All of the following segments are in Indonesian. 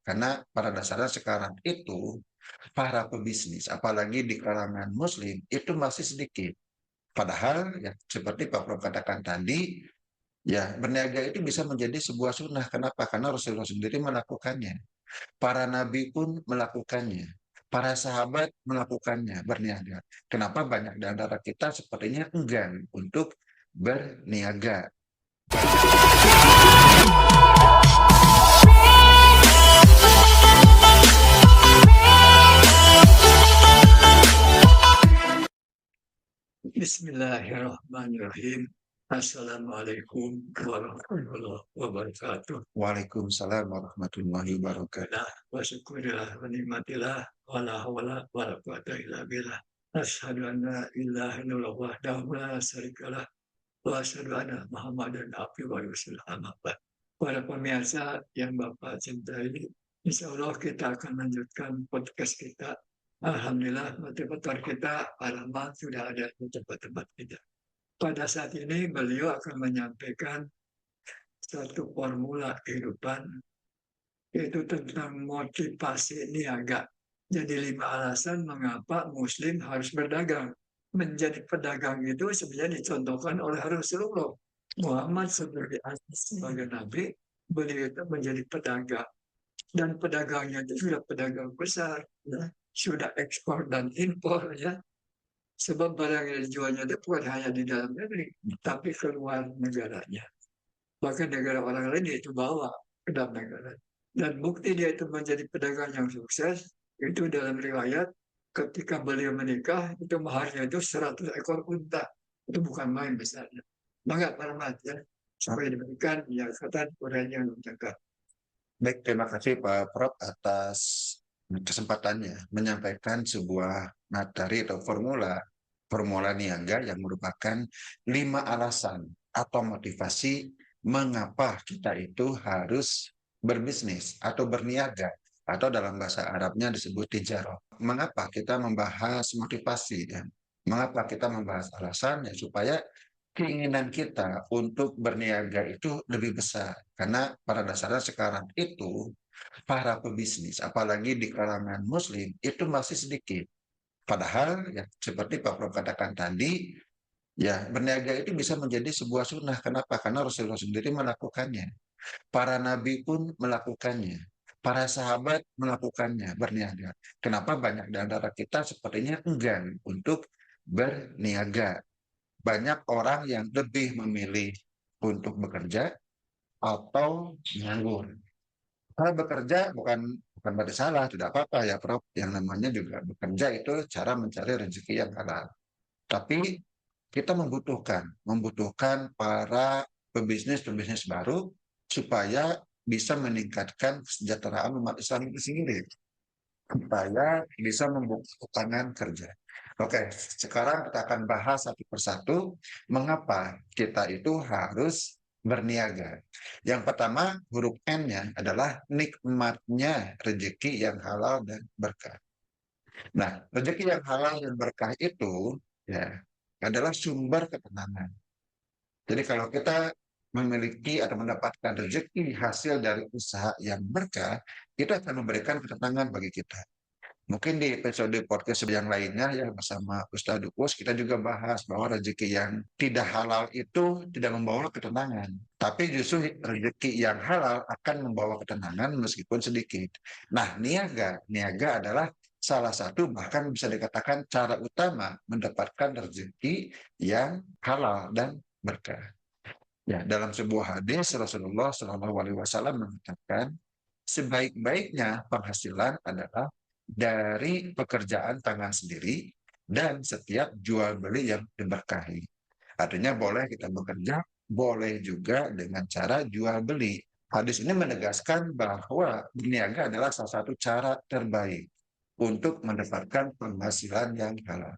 Karena pada dasarnya sekarang itu para pebisnis, apalagi di kalangan Muslim, itu masih sedikit. Padahal ya seperti Pak Prof katakan tadi, ya berniaga itu bisa menjadi sebuah sunnah. Kenapa? Karena Rasulullah sendiri melakukannya. Para nabi pun melakukannya. Para sahabat melakukannya, berniaga. Kenapa banyak di antara kita sepertinya enggan untuk berniaga? Bismillahirrahmanirrahim. Assalamualaikum warahmatullahi wabarakatuh. Waalaikumsalam warahmatullahi wabarakatuh. Alhamdulillah wa syukurillah wa nikmatillah wa la hawla wa la quwata illa billah. Asyhadu an la ilaha illallah wahdahu la syarikalah wa asyhadu anna Muhammadan abduhu wa rasuluh. Amma ba'd. Para pemirsa yang Bapak cintai, insya Allah kita akan lanjutkan podcast kita. Alhamdulillah, motivator kita, Pak Rahmat, sudah ada di tempat-tempat kita. Pada saat ini beliau akan menyampaikan satu formula kehidupan, yaitu tentang motivasi niaga. Jadi 5 alasan mengapa Muslim harus berdagang. Menjadi pedagang itu sebenarnya dicontohkan oleh Rasulullah Muhammad sebagai Nabi, beliau itu menjadi pedagang. Dan pedagangnya itu sudah pedagang besar, ya. Sudah ekspor dan impor, ya. Sebab barang yang dijualnya itu bukan hanya di dalam negeri, tapi keluar negaranya. Bahkan negara orang lain dia itu bawa ke dalam negara. Dan bukti dia itu menjadi pedagang yang sukses, itu dalam riwayat ketika beliau menikah, itu maharnya itu 100 ekor unta. Itu bukan main besarnya. Maka para ya, supaya diberikan ya kata orang yang menjaga. Baik, terima kasih Pak Prof atas kesempatannya menyampaikan sebuah materi atau formula niaga yang merupakan 5 alasan atau motivasi mengapa kita itu harus berbisnis atau berniaga atau dalam bahasa Arabnya disebut tijarah. Mengapa kita membahas motivasi ya? Mengapa kita membahas alasan ya supaya keinginan kita untuk berniaga itu lebih besar. Karena pada dasarnya sekarang itu para pebisnis, apalagi di kalangan Muslim, itu masih sedikit. Padahal ya seperti Pak Prof katakan tadi, ya berniaga itu bisa menjadi sebuah sunnah. Kenapa? Karena Rasulullah sendiri melakukannya. Para nabi pun melakukannya. Para sahabat melakukannya, berniaga. Kenapa banyak di antara kita sepertinya enggan untuk berniaga? Banyak orang yang lebih memilih untuk bekerja atau menganggur. Kalau bekerja bukan berarti salah, tidak apa-apa ya Prof. Yang namanya juga bekerja itu cara mencari rezeki yang halal. Tapi kita membutuhkan para pebisnis baru supaya bisa meningkatkan kesejahteraan umat Islam itu sendiri, supaya bisa membuka lapangan kerja. Oke, sekarang kita akan bahas satu persatu mengapa kita itu harus berniaga. Yang pertama, huruf N-nya adalah nikmatnya rezeki yang halal dan berkah. Nah, rezeki yang halal dan berkah itu ya adalah sumber ketenangan. Jadi kalau kita memiliki atau mendapatkan rezeki hasil dari usaha yang berkah, itu akan memberikan ketenangan bagi kita. Mungkin di episode podcast yang lainnya ya bersama Ustadz Dukus kita juga bahas bahwa rezeki yang tidak halal itu tidak membawa ketenangan. Tapi justru rezeki yang halal akan membawa ketenangan meskipun sedikit. Nah, niaga adalah salah satu bahkan bisa dikatakan cara utama mendapatkan rezeki yang halal dan berkah. Ya, dalam sebuah hadis Rasulullah SAW mengatakan sebaik-baiknya penghasilan adalah dari pekerjaan tangan sendiri dan setiap jual beli yang diberkahi. Artinya boleh kita bekerja, boleh juga dengan cara jual beli. Hadis ini menegaskan bahwa berniaga adalah salah satu cara terbaik untuk mendapatkan penghasilan yang halal.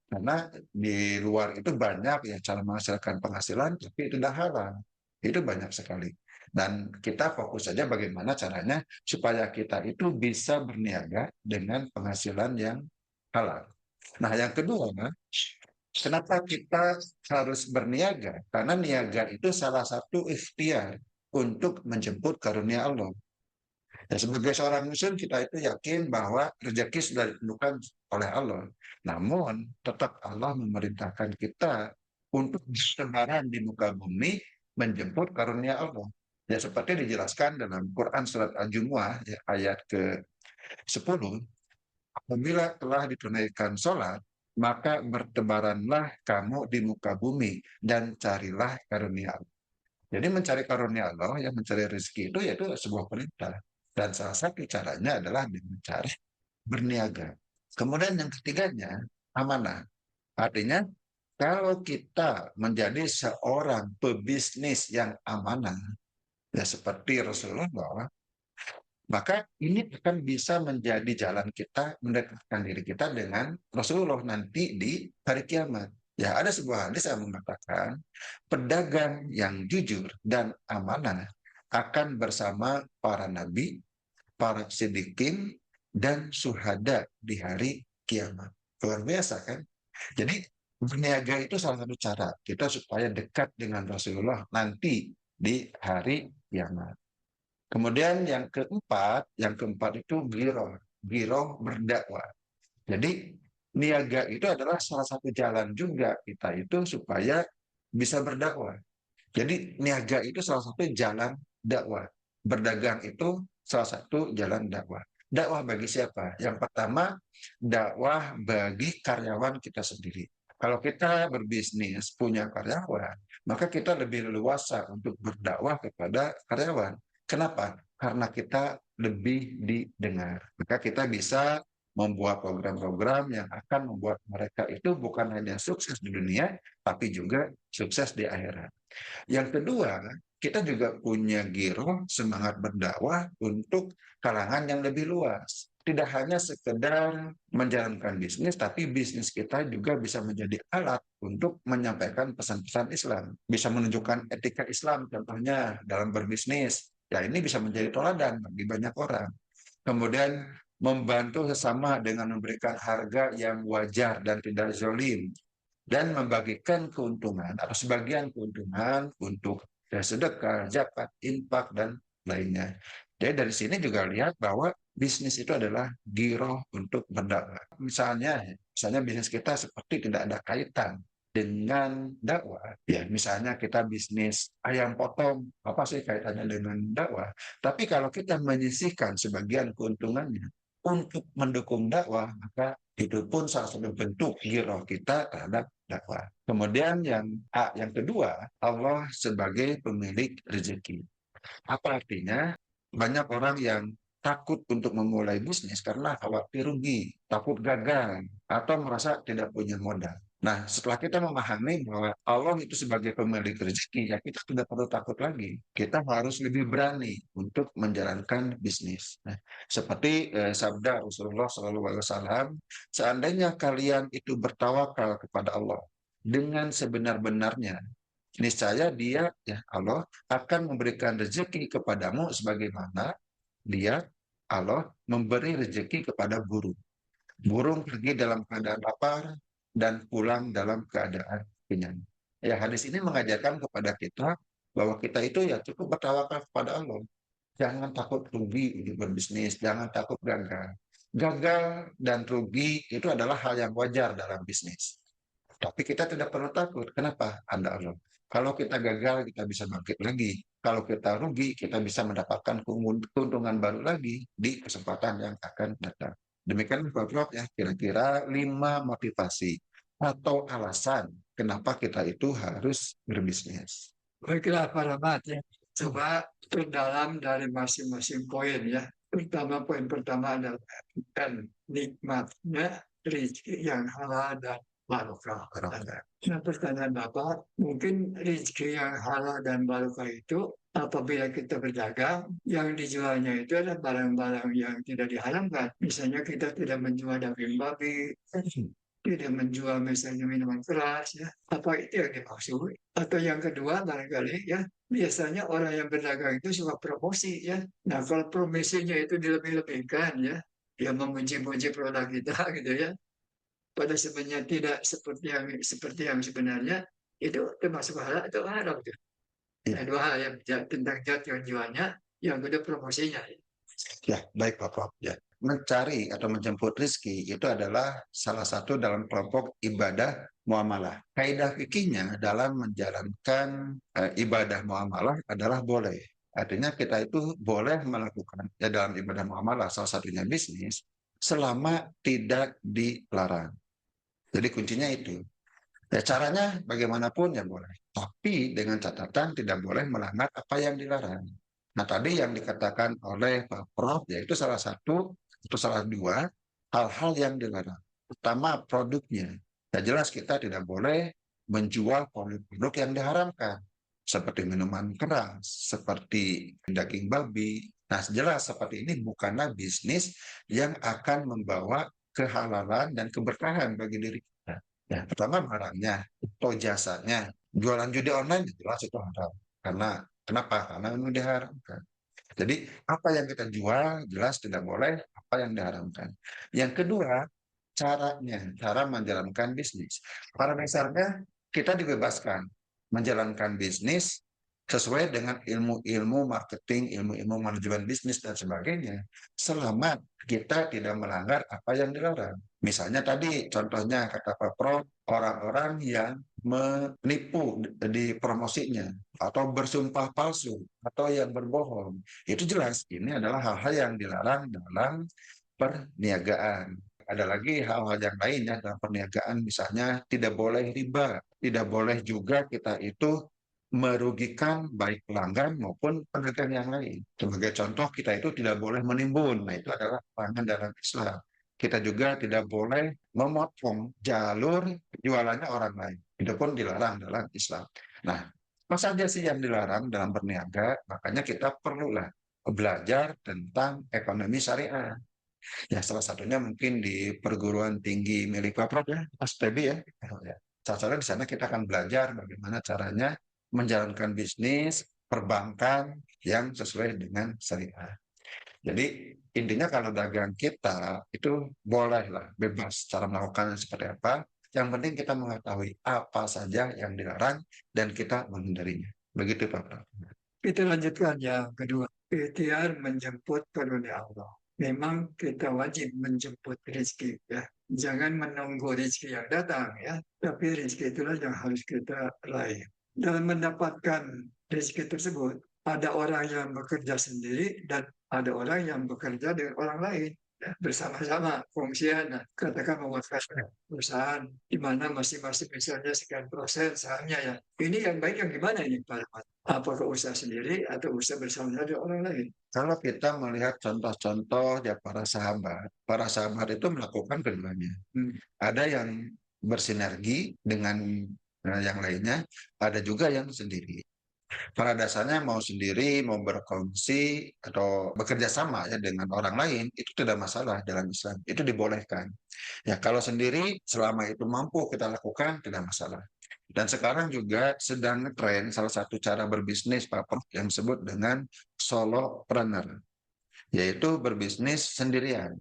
Karena di luar itu banyak ya cara menghasilkan penghasilan, tapi itu tidak halal. Itu banyak sekali. Dan kita fokus saja bagaimana caranya supaya kita itu bisa berniaga dengan penghasilan yang halal. Nah, yang kedua, kenapa kita harus berniaga? Karena niaga itu salah satu ikhtiar untuk menjemput karunia Allah. Ya, sebagai seorang muslim kita itu yakin bahwa rezeki sudah ditentukan oleh Allah. Namun tetap Allah memerintahkan kita untuk bertebaran di muka bumi menjemput karunia Allah. Ya seperti dijelaskan dalam Quran surat Al-Jumu'ah ya, ayat ke-10, apabila telah ditunaikan sholat, maka bertebaranlah kamu di muka bumi dan carilah karunia Allah. Jadi mencari karunia Allah, yang mencari rezeki itu sebuah perintah. Dan salah satu caranya adalah dengan cara berniaga. Kemudian yang ketiganya, amanah. Artinya, kalau kita menjadi seorang pebisnis yang amanah, ya seperti Rasulullah, maka ini akan bisa menjadi jalan kita mendekatkan diri kita dengan Rasulullah nanti di hari kiamat. Ya, ada sebuah hadis yang mengatakan pedagang yang jujur dan amanah akan bersama para nabi, para siddiqin, dan syuhada di hari kiamat. Luar biasa kan? Jadi berniaga itu salah satu cara kita supaya dekat dengan Rasulullah nanti di hari kiamat. Kemudian yang keempat itu giroh. Giroh berdakwah. Jadi niaga itu adalah salah satu jalan juga kita itu supaya bisa berdakwah. Jadi niaga itu salah satu jalan dakwah. Berdagang itu salah satu jalan dakwah. Dakwah bagi siapa? Yang pertama, dakwah bagi karyawan kita sendiri. Kalau kita berbisnis, punya karyawan, maka kita lebih leluasa untuk berdakwah kepada karyawan. Kenapa? Karena kita lebih didengar. Maka kita bisa membuat program-program yang akan membuat mereka itu bukan hanya sukses di dunia, tapi juga sukses di akhirat. Yang kedua, kita juga punya giro semangat berdakwah untuk kalangan yang lebih luas. Tidak hanya sekedar menjalankan bisnis, tapi bisnis kita juga bisa menjadi alat untuk menyampaikan pesan-pesan Islam. Bisa menunjukkan etika Islam, contohnya dalam berbisnis. Ya ini bisa menjadi teladan bagi banyak orang. Kemudian membantu sesama dengan memberikan harga yang wajar dan tidak zolim, dan membagikan keuntungan atau sebagian keuntungan untuk sedekah, zakat, infak, dan lainnya. Jadi dari sini juga lihat bahwa bisnis itu adalah giroh untuk berdakwah. Misalnya bisnis kita seperti tidak ada kaitan dengan dakwah. Ya, misalnya kita bisnis ayam potong, apa sih kaitannya dengan dakwah? Tapi kalau kita menyisihkan sebagian keuntungannya untuk mendukung dakwah, maka itu pun salah satu bentuk giroh kita terhadap dakwah. Kemudian yang kedua, Allah sebagai pemilik rezeki. Apa artinya? Banyak orang yang takut untuk memulai bisnis karena khawatir rugi, takut gagal, atau merasa tidak punya modal. Nah, setelah kita memahami bahwa Allah itu sebagai pemilik rezeki, ya kita tidak perlu takut lagi. Kita harus lebih berani untuk menjalankan bisnis. Nah, seperti sabda Rasulullah SAW, seandainya kalian itu bertawakal kepada Allah dengan sebenar-benarnya, niscaya dia, ya Allah, akan memberikan rezeki kepadamu sebagaimana dia, Allah, memberi rezeki kepada burung. Burung pergi dalam keadaan lapar dan pulang dalam keadaan kenyang. Ya, hadis ini mengajarkan kepada kita bahwa kita itu ya cukup bertawakal kepada Allah. Jangan takut rugi di berbisnis, jangan takut gagal. Gagal dan rugi itu adalah hal yang wajar dalam bisnis. Tapi kita tidak perlu takut. Kenapa? Ada Allah. Kalau kita gagal, kita bisa bangkit lagi. Kalau kita rugi, kita bisa mendapatkan keuntungan baru lagi di kesempatan yang akan datang. Demikian Pak Prof ya, kira-kira 5 motivasi atau alasan kenapa kita itu harus berbisnis. Baiklah para mat ya. Coba perdalam dari masing-masing poin ya. Pertama, poin pertama adalah kan nikmatnya rezeki yang halal dan barokah. Nah, pertanyaan Bapak, mungkin rezeki yang halal dan barokah itu apabila kita berdagang, yang dijualnya itu adalah barang-barang yang tidak diharamkan. Misalnya kita tidak menjual daging babi, tidak menjual misalnya minuman keras, ya. Apa itu yang dimaksud? Atau yang kedua barangkali ya, biasanya orang yang berdagang itu suka promosi ya. Nah kalau promosinya itu dilebih-lebihkan ya, dia memuji-muji produk kita gitu ya, pada sebenarnya tidak seperti yang sebenarnya, itu termasuk halal atau haram tuh. Nah, dua hal yang tentang zat yang jualnya, yang kedua promosinya. Ya, baik Pak Prof. Ya. Mencari atau menjemput rizki itu adalah salah satu dalam kelompok ibadah muamalah. Kaidah fikihnya dalam menjalankan ibadah muamalah adalah boleh. Artinya kita itu boleh melakukan ya dalam ibadah muamalah salah satunya bisnis selama tidak dilarang. Jadi kuncinya itu. Ya caranya bagaimanapun ya boleh. Tapi dengan catatan tidak boleh melanggar apa yang dilarang. Nah tadi yang dikatakan oleh Pak Prof yaitu salah satu atau salah dua hal-hal yang dilarang. Pertama produknya. Ya jelas kita tidak boleh menjual produk-produk yang diharamkan. Seperti minuman keras, seperti daging babi. Nah jelas seperti ini bukanlah bisnis yang akan membawa kehalalan dan keberkahan bagi diri kita. Ya, pertama barangnya atau jasanya. Jualan judi online jelas itu haram. Kenapa? Karena memang diharamkan. Jadi apa yang kita jual jelas tidak boleh, apa yang diharamkan. Yang kedua, cara menjalankan bisnis. Pada dasarnya kita dibebaskan menjalankan bisnis sesuai dengan ilmu-ilmu marketing, ilmu-ilmu manajemen bisnis dan sebagainya, selama kita tidak melanggar apa yang dilarang. Misalnya tadi contohnya kata Pak Prof, orang-orang yang menipu di promosinya atau bersumpah palsu atau yang berbohong. Itu jelas ini adalah hal-hal yang dilarang dalam perniagaan. Ada lagi hal-hal yang lain ya dalam perniagaan, misalnya tidak boleh riba, tidak boleh juga kita itu merugikan baik pelanggan maupun pedagang yang lain. Sebagai contoh, kita itu tidak boleh menimbun. Nah, itu adalah larangan dalam Islam. Kita juga tidak boleh memotong jalur jualannya orang lain. Itu pun dilarang dalam Islam. Nah, apa saja sih yang dilarang dalam berniaga? Makanya kita perlulah belajar tentang ekonomi syariah. Ya, salah satunya mungkin di perguruan tinggi milik Pak Prof ya, Mas Tebi ya. Ya. Salah satunya di sana kita akan belajar bagaimana caranya menjalankan bisnis perbankan yang sesuai dengan syariah. Jadi intinya kalau dagang kita itu bolehlah bebas cara melakukannya seperti apa. Yang penting kita mengetahui apa saja yang dilarang dan kita menghindarinya. Begitu Pak Prof. Kita lanjutkan yang kedua. Ikhtiar menjemput karunia Allah. Memang kita wajib menjemput rezeki ya. Jangan menunggu rezeki yang datang ya. Tapi rezeki itulah yang harus kita raih. Dalam mendapatkan rezeki tersebut, ada orang yang bekerja sendiri dan ada orang yang bekerja dengan orang lain. Ya, bersama-sama fungsian, nah, katakan membuat perusahaan di mana masing-masing misalnya sekian persen sahamnya ya. Ini yang baik yang gimana ini Pak? Apakah usaha sendiri atau usaha bersama dengan orang lain? Kalau kita melihat contoh-contoh ya para sahabat itu melakukan keduanya. Ada yang bersinergi dengan yang lainnya, ada juga yang sendiri. Pada dasarnya mau sendiri, mau berkongsi atau bekerja sama ya dengan orang lain itu tidak masalah dalam Islam. Itu dibolehkan. Ya kalau sendiri selama itu mampu kita lakukan tidak masalah. Dan sekarang juga sedang tren salah satu cara berbisnis Pak Prof yang disebut dengan solopreneur, yaitu berbisnis sendirian.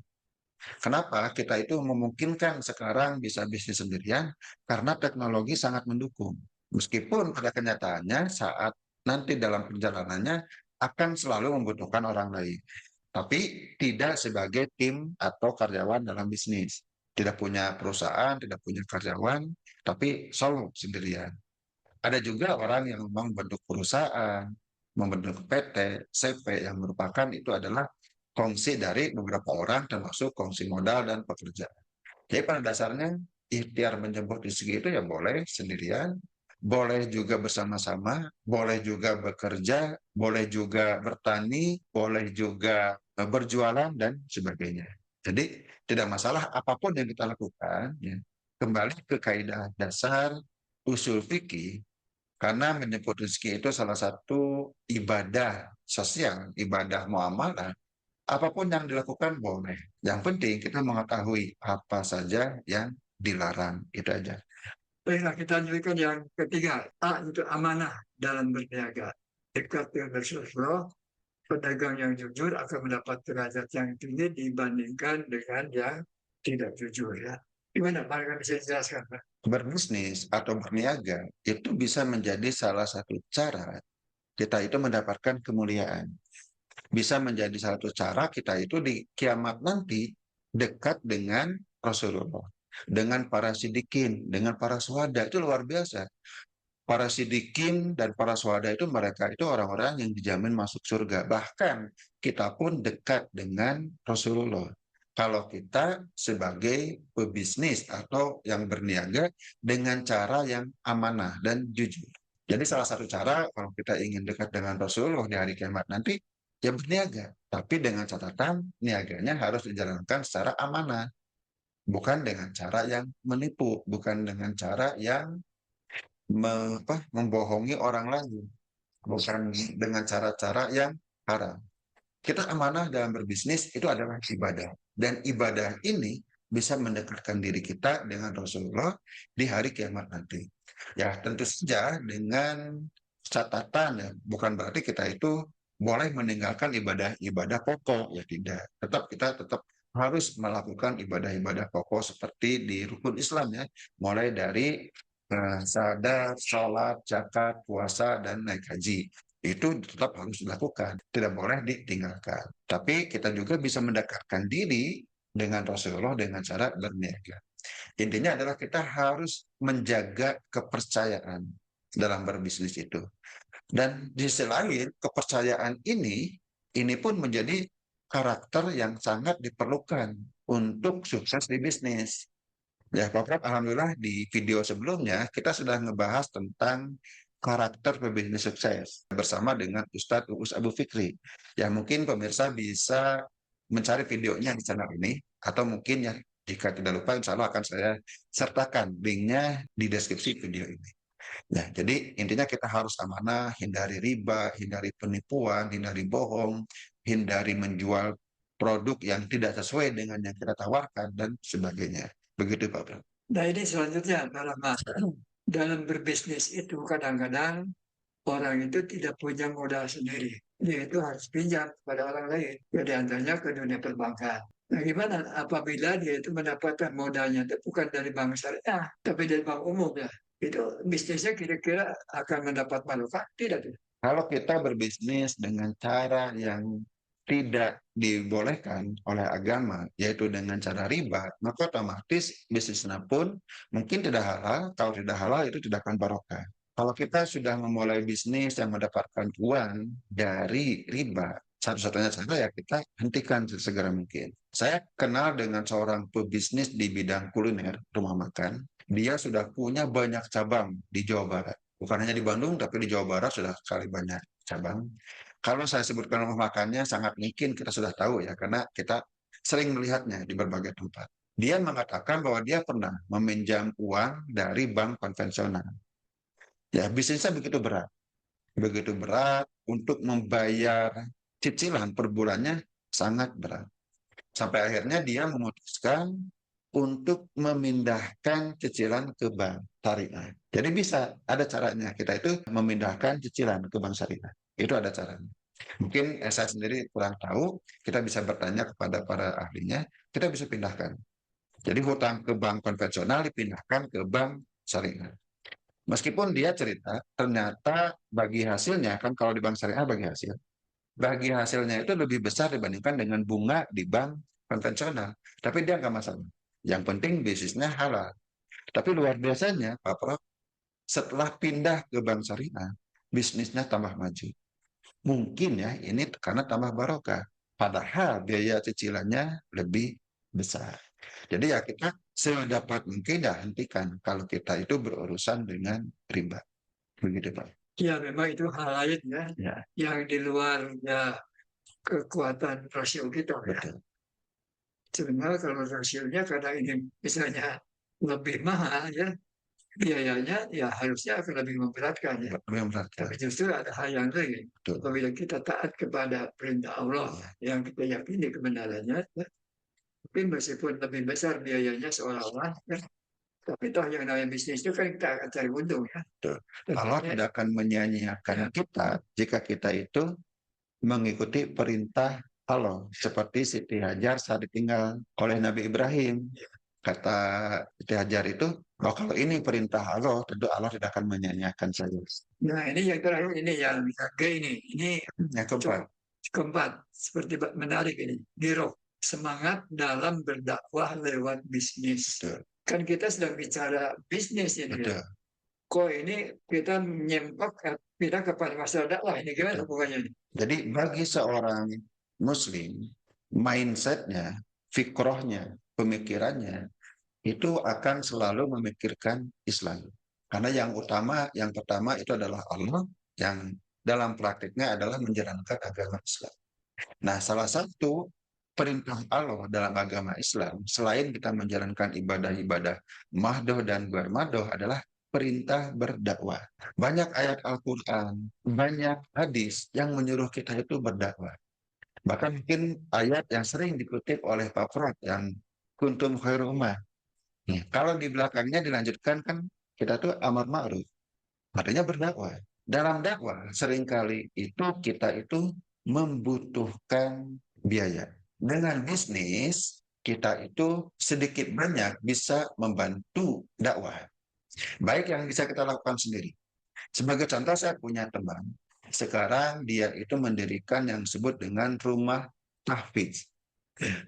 Kenapa kita itu memungkinkan sekarang bisa bisnis sendirian? Karena teknologi sangat mendukung. Meskipun pada kenyataannya saat nanti dalam perjalanannya akan selalu membutuhkan orang lain. Tapi tidak sebagai tim atau karyawan dalam bisnis. Tidak punya perusahaan, tidak punya karyawan, tapi solo sendirian. Ada juga orang yang memang bentuk perusahaan, membentuk PT, CP yang merupakan itu adalah kongsi dari beberapa orang termasuk kongsi modal dan pekerjaan. Jadi pada dasarnya ikhtiar menjemput rezeki itu ya boleh sendirian, boleh juga bersama-sama, boleh juga bekerja, boleh juga bertani, boleh juga berjualan dan sebagainya. Jadi tidak masalah apapun yang kita lakukan, ya, kembali ke kaidah dasar usul fikih karena menyebut rezeki itu salah satu ibadah sosial, ibadah muamalah. Apapun yang dilakukan boleh. Yang penting kita mengetahui apa saja yang dilarang. Itu aja. Baiklah, kita lanjutkan yang ketiga. A itu amanah dalam berniaga. Dekat dengan Rasulullah, pedagang yang jujur akan mendapat derajat yang tinggi dibandingkan dengan yang tidak jujur ya. Gimana Pak? Bisa dijelaskan Pak? Berbisnis atau berniaga itu bisa menjadi salah satu cara kita itu mendapatkan kemuliaan. bisa menjadi satu cara kita itu di kiamat nanti dekat dengan Rasulullah, dengan para sidikin, dengan para syuhada. Itu luar biasa. Para sidikin dan para syuhada itu mereka itu orang-orang yang dijamin masuk surga. Bahkan kita pun dekat dengan Rasulullah. Kalau kita sebagai pebisnis atau yang berniaga dengan cara yang amanah dan jujur. Jadi salah satu cara kalau kita ingin dekat dengan Rasulullah di hari kiamat nanti, ya berniaga. Tapi dengan catatan niaganya harus dijalankan secara amanah. Bukan dengan cara yang menipu, bukan dengan cara yang membohongi orang lain, bukan dengan cara-cara yang haram. Kita amanah dalam berbisnis itu adalah ibadah. Dan ibadah ini bisa mendekatkan diri kita dengan Rasulullah di hari kiamat nanti. Ya tentu saja dengan catatan ya, bukan berarti kita itu boleh meninggalkan ibadah-ibadah pokok, ya tidak. Kita tetap harus melakukan ibadah-ibadah pokok seperti di rukun Islam ya, mulai dari sadar, sholat, zakat, puasa, dan naik haji itu tetap harus dilakukan, tidak boleh ditinggalkan. Tapi kita juga bisa mendekatkan diri dengan Rasulullah dengan cara berniaga. Intinya adalah kita harus menjaga kepercayaan dalam berbisnis itu. Dan di sisi lain, kepercayaan ini pun menjadi karakter yang sangat diperlukan untuk sukses di bisnis. Ya, Pak Prab, alhamdulillah di video sebelumnya kita sudah ngebahas tentang karakter pebisnis sukses bersama dengan Ustadz Uus Abu Fikri. Ya, mungkin pemirsa bisa mencari videonya di channel ini, atau mungkin ya jika tidak lupa, insya Allah akan saya sertakan linknya di deskripsi video ini. Ya, jadi intinya kita harus amanah, hindari riba, hindari penipuan, hindari bohong, hindari menjual produk yang tidak sesuai dengan yang kita tawarkan, dan sebagainya. Begitu Pak Bram. Nah ini selanjutnya dalam berbisnis itu kadang-kadang orang itu tidak punya modal sendiri. Dia itu harus pinjam kepada orang lain. Ya, di antaranya ke dunia perbankan. Nah, gimana apabila dia itu mendapatkan modalnya itu bukan dari bank syariah, tapi dari bank umum ya. Itu bisnisnya kira-kira akan mendapat manfaat tidak? Kalau kita berbisnis dengan cara yang tidak dibolehkan oleh agama, yaitu dengan cara riba, maka otomatis bisnisnya pun mungkin tidak halal. Kalau tidak halal itu tidak akan barokah. Kalau kita sudah memulai bisnis yang mendapatkan uang dari riba, satu-satunya cara ya kita hentikan sesegera mungkin. Saya kenal dengan seorang pebisnis di bidang kuliner, rumah makan. Dia sudah punya banyak cabang di Jawa Barat. Bukan hanya di Bandung, tapi di Jawa Barat sudah sekali banyak cabang. Kalau saya sebutkan rumah makannya, sangat mungkin kita sudah tahu ya, karena kita sering melihatnya di berbagai tempat. Dia mengatakan bahwa dia pernah meminjam uang dari bank konvensional. Ya, bisnisnya begitu berat untuk membayar cicilan per bulannya sangat berat. Sampai akhirnya dia memutuskan untuk memindahkan cicilan ke bank syariah. Jadi bisa, ada caranya. Kita itu memindahkan cicilan ke bank syariah. Itu ada caranya. Mungkin saya sendiri kurang tahu, kita bisa bertanya kepada para ahlinya, kita bisa pindahkan. Jadi hutang ke bank konvensional dipindahkan ke bank syariah. Meskipun dia cerita, ternyata bagi hasilnya, kan kalau di bank syariah bagi hasilnya itu lebih besar dibandingkan dengan bunga di bank konvensional. Tapi dia nggak masalah. Yang penting bisnisnya halal. Tapi luar biasanya, Pak Prof, setelah pindah ke bank syariah, bisnisnya tambah maju. Mungkin ya ini karena tambah barokah. Padahal biaya cicilannya lebih besar. Jadi ya kita sedapat mungkin ya hentikan kalau kita itu berurusan dengan riba. Begitu Pak. Ya memang itu hal lain ya, Ya, yang di luar ya kekuatan rasio kita ya. betul. Sebenarnya kalau rasionya karena ini misalnya lebih mahal ya, biayanya ya harusnya akan lebih memberatkan ya. Lebih memberatkan. Tapi justru ada hal yang lain. Betul. Apabila kita taat kepada perintah Allah yang kita yakini kebenarannya, ya, mungkin meskipun lebih besar biayanya seolah-olah, ya, tapi toh yang namanya bisnis itu kan kita akan cari untung ya. Betul. Allah tidak akan menyia-nyiakan kita jika kita itu mengikuti perintah Allah. Seperti Siti Hajar saat ditinggal oleh Nabi Ibrahim. Kata Siti Hajar itu, oh, kalau ini perintah Allah, tentu Allah tidak akan menyia-nyiakan saya. Nah ini yang terakhir ini yang G ini Yang keempat, keempat, seperti menarik ini, Giro, semangat dalam berdakwah lewat bisnis. Betul. Kan kita sedang bicara bisnis ini. Betul. Ya. Kok ini kita nyempak kita kepada masalah dakwah ini gimana hubungannya ini? Jadi bagi seorang muslim, mindsetnya, fikrohnya, pemikirannya, itu akan selalu memikirkan Islam. Karena yang pertama itu adalah Allah, yang dalam praktiknya adalah menjalankan agama Islam. Nah, salah satu perintah Allah dalam agama Islam, selain kita menjalankan ibadah-ibadah mahdoh dan bermadoh adalah perintah berdakwah. Banyak ayat Al-Quran, banyak hadis yang menyuruh kita itu berdakwah. Bahkan mungkin ayat yang sering dikutip oleh Pak Prot yang kuntum khairu ummah. Kalau di belakangnya dilanjutkan kan kita tuh amar ma'ruf, artinya berdakwah. Dalam dakwah seringkali itu kita itu membutuhkan biaya. Dengan bisnis kita itu sedikit banyak bisa membantu dakwah. Baik yang bisa kita lakukan sendiri. Sebagai contoh saya punya teman. Sekarang dia itu mendirikan yang disebut dengan rumah tahfidz.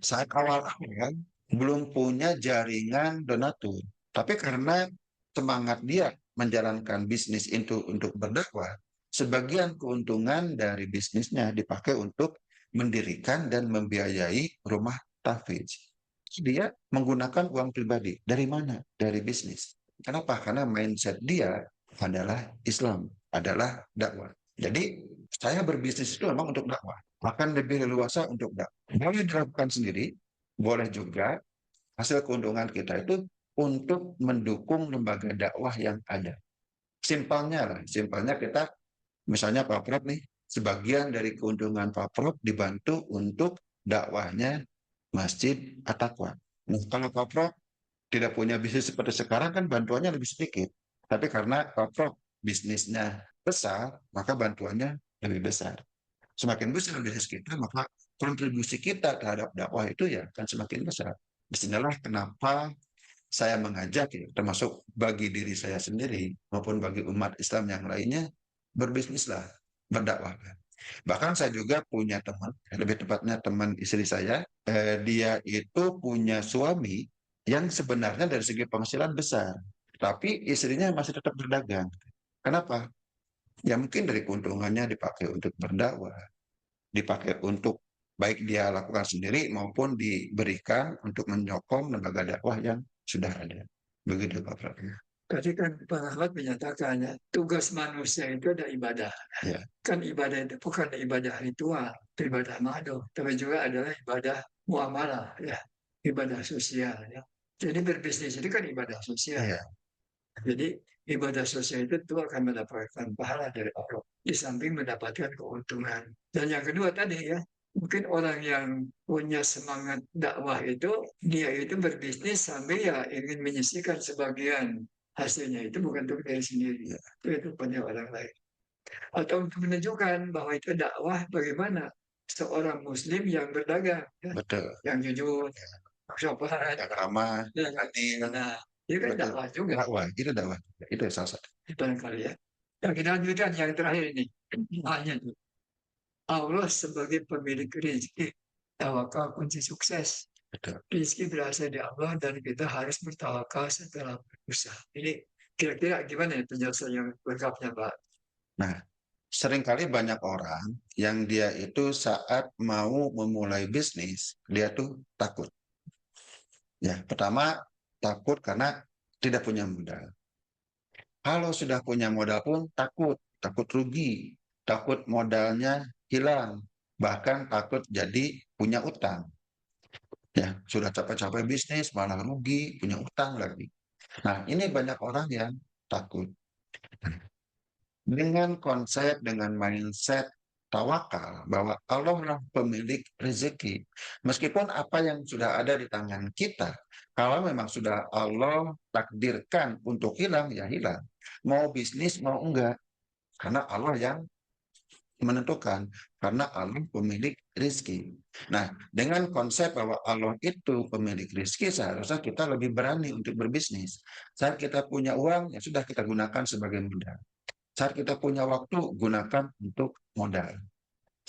Saat awal-awal belum punya jaringan donatur. Tapi karena semangat dia menjalankan bisnis itu untuk berdakwah, sebagian keuntungan dari bisnisnya dipakai untuk mendirikan dan membiayai rumah tahfidz. Dia menggunakan uang pribadi. Dari mana? Dari bisnis. Kenapa? Karena mindset dia adalah Islam, adalah dakwah. Jadi saya berbisnis itu memang untuk dakwah. Akan lebih leluasa untuk dakwah. Boleh dilakukan sendiri, boleh juga hasil keuntungan kita itu untuk mendukung lembaga dakwah yang ada. Simpelnya kita, misalnya Pak Prof nih, sebagian dari keuntungan Pak Prof dibantu untuk dakwahnya Masjid At-Taqwa. Nah, kalau Pak Prof tidak punya bisnis seperti sekarang kan bantuannya lebih sedikit. Tapi karena Pak Prof bisnisnya besar, maka bantuannya lebih besar. Semakin besar bisnis kita, maka kontribusi kita terhadap dakwah itu ya akan semakin besar. Disinilah kenapa saya mengajak, ya, termasuk bagi diri saya sendiri maupun bagi umat Islam yang lainnya, berbisnislah, berdakwahlah. Bahkan saya juga punya teman, lebih tepatnya teman istri saya, dia itu punya suami yang sebenarnya dari segi penghasilan besar, tapi istrinya masih tetap berdagang. Kenapa? Ya mungkin dari keuntungannya dipakai untuk berdakwah, dipakai untuk baik dia lakukan sendiri maupun diberikan untuk menyokong lembaga dakwah yang sudah ada. Begitu Pak Prabowo. Tadi kan Pak Ahmad menyatakan ya, tugas manusia itu ada ibadah. Ya. Kan ibadah itu bukan ibadah ritual, ibadah mado, tapi juga adalah ibadah muamalah, ya, ibadah sosial. Ya. Jadi berbisnis itu kan ibadah sosial. Ya. Jadi ibadah sosial itu akan mendapatkan pahala dari Allah, di samping mendapatkan keuntungan. Dan yang kedua tadi ya, mungkin orang yang punya semangat dakwah itu, dia itu berbisnis sambil ya ingin menyisihkan sebagian hasilnya itu bukan untuk diri sendiri, itu punya orang lain. Atau untuk menunjukkan bahwa itu dakwah bagaimana seorang muslim yang berdagang, ya, Betul. yang jujur, sopan, yang ramah, yang adil. nah, itu kan Betul. dakwah juga. Dakwah, itu dakwah. Itu salah satu. Barangkali ya. Yang kita lanjutkan yang terakhir ini. Hanya Allah sebagai pemilik rezeki. Tawakal kunci sukses. Betul. Rezeki berasal dari Allah dan kita harus bertawakal setelah berusaha. Ini kira-kira gimana ya penjelasan yang lengkapnya, Pak? Nah, seringkali banyak orang yang dia itu saat mau memulai bisnis, dia tuh takut. Ya, pertama takut karena tidak punya modal. Kalau sudah punya modal pun takut rugi, takut modalnya hilang, bahkan takut jadi punya utang. Ya, sudah capek-capek bisnis malah rugi, punya utang lagi. Nah, ini banyak orang yang takut. Dengan konsep, dengan mindset tawakal bahwa Allah lah pemilik rezeki. Meskipun apa yang sudah ada di tangan kita, kalau memang sudah Allah takdirkan untuk hilang, ya hilang. Mau bisnis, mau enggak. Karena Allah yang menentukan. Karena Allah pemilik rezeki. Nah, dengan konsep bahwa Allah itu pemilik rezeki, seharusnya kita lebih berani untuk berbisnis. Saat kita punya uang, ya sudah kita gunakan sebagai modal. Saat kita punya waktu, gunakan untuk modal.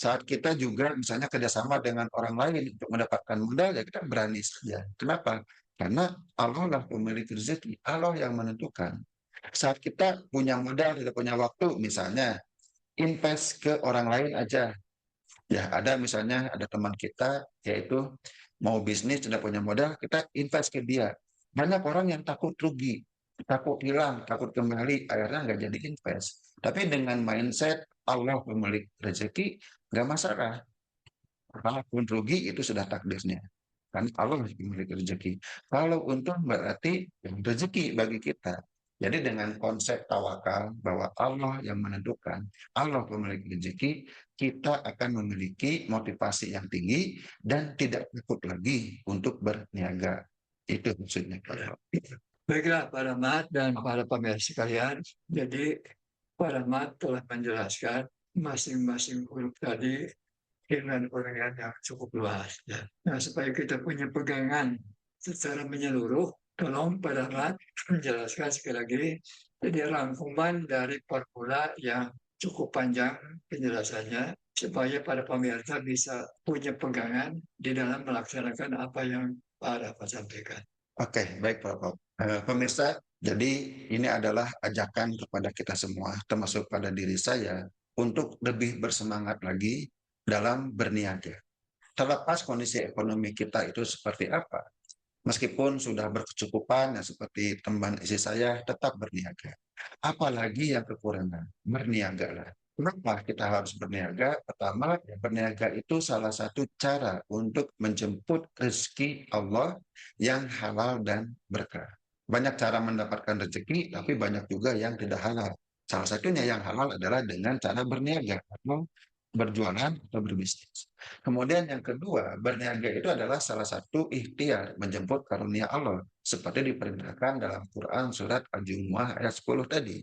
Saat kita juga misalnya kerjasama dengan orang lain untuk mendapatkan modal, ya kita berani saja. Kenapa? Karena Allah lah pemilik rezeki, Allah yang menentukan. Saat kita punya modal, tidak punya waktu, misalnya invest ke orang lain aja. Ya, ada misalnya ada teman kita yaitu mau bisnis tidak punya modal, kita invest ke dia. Banyak orang yang takut rugi, takut hilang, takut kembali, akhirnya nggak jadi invest. Tapi dengan mindset Allah pemilik rezeki, nggak masalah. Kalaupun rugi itu sudah takdirnya. Kan Allah pemilik rezeki. Kalau untung berarti rezeki bagi kita. Jadi dengan konsep tawakal bahwa Allah yang menentukan, Allah pemilik rezeki, kita akan memiliki motivasi yang tinggi dan tidak takut lagi untuk berniaga. Itu maksudnya. Ya. Baiklah para mat dan para pemirsa sekalian, jadi para mat telah menjelaskan masing-masing huruf tadi dengan uraian yang cukup luas. Ya. Nah, supaya kita punya pegangan secara menyeluruh, tolong para mat menjelaskan sekali lagi, jadi rangkuman dari formula yang cukup panjang penjelasannya, supaya para pemirsa bisa punya pegangan di dalam melaksanakan apa yang Pak Rafa sampaikan. Oke, baik Pak Pop. Pemirsa, jadi ini adalah ajakan kepada kita semua, termasuk pada diri saya, untuk lebih bersemangat lagi dalam berniaga. Terlepas kondisi ekonomi kita itu seperti apa, meskipun sudah berkecukupan, ya seperti teman istri saya, tetap berniaga. Apalagi yang kekurangan, berniagalah. Kenapa kita harus berniaga? Pertama, berniaga itu salah satu cara untuk menjemput rezeki Allah yang halal dan berkah. Banyak cara mendapatkan rezeki, tapi banyak juga yang tidak halal. Salah satunya yang halal adalah dengan cara berniaga atau berjualan atau berbisnis. Kemudian yang kedua, berniaga itu adalah salah satu ikhtiar menjemput karunia Allah, seperti diperintahkan dalam Quran surat Al-Jumu'ah ayat 10 tadi.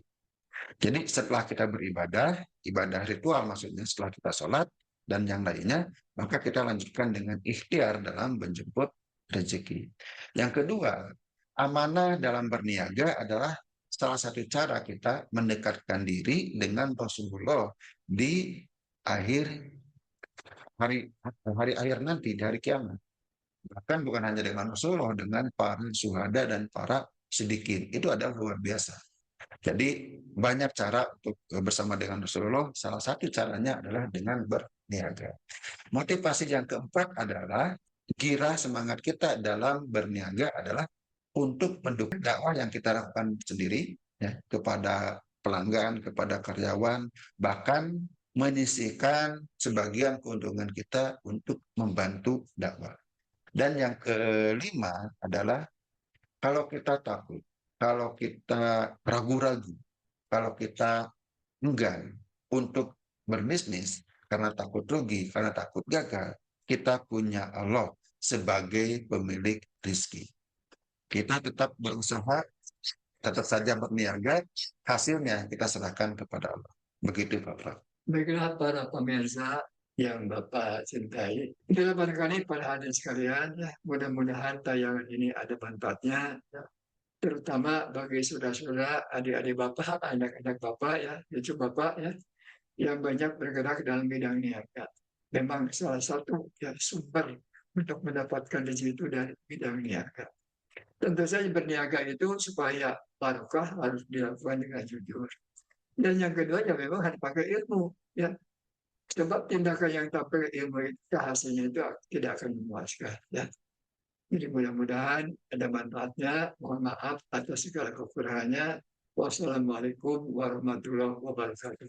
Jadi setelah kita beribadah, ibadah ritual maksudnya setelah kita sholat dan yang lainnya, maka kita lanjutkan dengan ikhtiar dalam menjemput rezeki. Yang kedua, amanah dalam berniaga adalah salah satu cara kita mendekatkan diri dengan Rasulullah di akhir hari hari akhir nanti, di hari kiamat. Bahkan bukan hanya dengan Rasulullah, dengan para syuhada dan para sedikit. Itu adalah luar biasa. Jadi banyak cara untuk bersama dengan Rasulullah. Salah satu caranya adalah dengan berniaga. Motivasi yang keempat adalah kira semangat kita dalam berniaga adalah untuk mendukung dakwah yang kita lakukan sendiri ya, kepada pelanggan, kepada karyawan, bahkan menyisihkan sebagian keuntungan kita untuk membantu dakwah. Dan yang kelima adalah kalau kita takut, kalau kita ragu-ragu, kalau kita enggan untuk berbisnis karena takut rugi, karena takut gagal, kita punya Allah sebagai pemilik rizki. Kita tetap berusaha, tetap saja berniaga, hasilnya kita serahkan kepada Allah. Begitu Pak Pras. Baiklah para pemirsa yang Bapak cintai, itulah barangkali para hadirin sekalian, ya, mudah-mudahan tayangan ini ada manfaatnya, ya, terutama bagi saudara-saudara, adik-adik Bapak, anak-anak Bapak, ya, cucu Bapak, ya, yang banyak bergerak dalam bidang niaga. Memang salah satu ya, sumber untuk mendapatkan rezeki itu dari bidang niaga. Tentu saja berniaga itu supaya barokah harus dilakukan dengan jujur. Dan yang kedua ya memang harus pakai ilmu. Ya, sebab tindakan yang tak pakai ilmu itu hasilnya itu tidak akan memuaskan. Ya. Jadi mudah-mudahan ada manfaatnya. Mohon maaf atas segala kekurangannya. Wassalamualaikum warahmatullahi wabarakatuh.